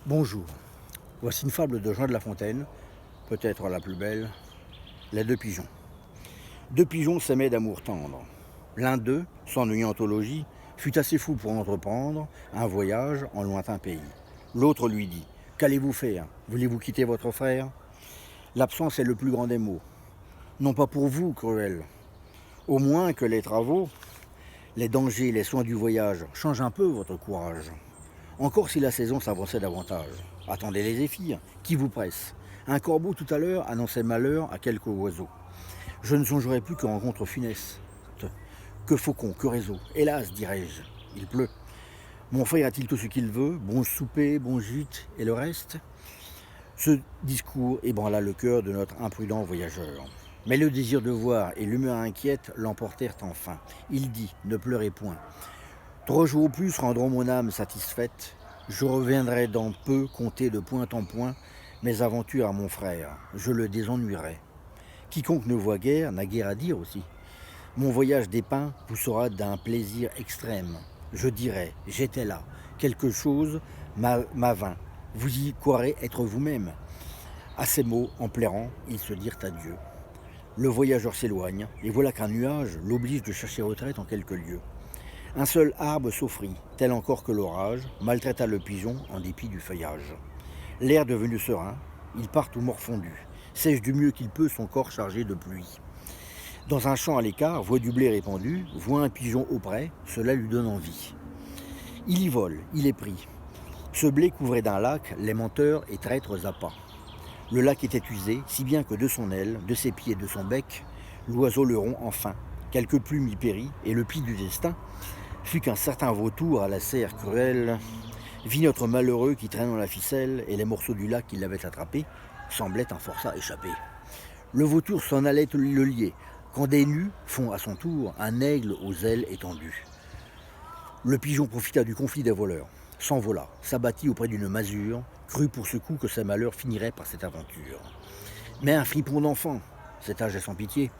Bonjour, voici une fable de Jean de La Fontaine, peut-être la plus belle, les deux pigeons. Deux pigeons s'aimaient d'amour tendre. L'un d'eux, s'ennuyant au logis, fut assez fou pour entreprendre un voyage en lointain pays. L'autre lui dit: qu'allez-vous faire? Voulez-vous quitter votre frère? L'absence est le plus grand des maux. Non pas pour vous, cruel. Au moins que les travaux, les dangers, les soins du voyage changent un peu votre courage. Encore si la saison s'avançait davantage. Attendez les zéphyrs, qui vous presse? Un corbeau tout à l'heure annonçait malheur à quelques oiseaux. Je ne songerai plus que rencontre funeste, que faucon, que réseau. Hélas, dirais-je, il pleut. Mon frère a-t-il tout ce qu'il veut? Bon souper, bon gîte et le reste? Ce discours ébranla le cœur de notre imprudent voyageur. Mais le désir de voir et l'humeur inquiète l'emportèrent enfin. Il dit: ne pleurez point. 3 jours au plus rendront mon âme satisfaite. Je reviendrai dans peu compter de point en point mes aventures à mon frère. Je le désennuierai. Quiconque ne voit guère n'a guère à dire aussi. Mon voyage dépeint vous sera d'un plaisir extrême. Je dirai: j'étais là, quelque chose m'avint. Vous y croirez être vous-même. À ces mots, en pleurant, ils se dirent adieu. Le voyageur s'éloigne, et voilà qu'un nuage l'oblige de chercher retraite en quelques lieues. Un seul arbre s'offrit, tel encore que l'orage, maltraita le pigeon en dépit du feuillage. L'air devenu serein, il part tout morfondu, sèche du mieux qu'il peut son corps chargé de pluie. Dans un champ à l'écart, voit du blé répandu, voit un pigeon auprès, cela lui donne envie. Il y vole, il est pris. Ce blé couvrait d'un lac les menteurs et traîtres appâts. Le lac était usé, si bien que de son aile, de ses pieds et de son bec, l'oiseau le rompt enfin. Quelques plumes y périt, et le pis du destin fut qu'un certain vautour à la serre cruelle vit notre malheureux qui traînant la ficelle, et les morceaux du lac qui l'avaient attrapé semblaient un forçat échappé. Le vautour s'en allait le lier, quand des nus font à son tour un aigle aux ailes étendues. Le pigeon profita du conflit des voleurs, s'envola, s'abattit auprès d'une masure, crut pour ce coup que ses malheurs finiraient par cette aventure. Mais un fripon d'enfant, cet âge est sans pitié,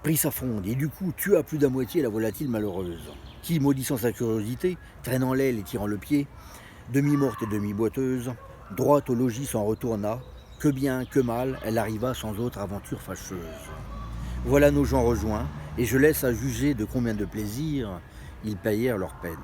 prit sa fronde et du coup tua plus d'à moitié la volatile malheureuse, qui, maudissant sa curiosité, traînant l'aile et tirant le pied, demi-morte et demi-boiteuse, droite au logis s'en retourna, que bien, que mal, elle arriva sans autre aventure fâcheuse. Voilà nos gens rejoints, et je laisse à juger de combien de plaisirs ils payèrent leur peine.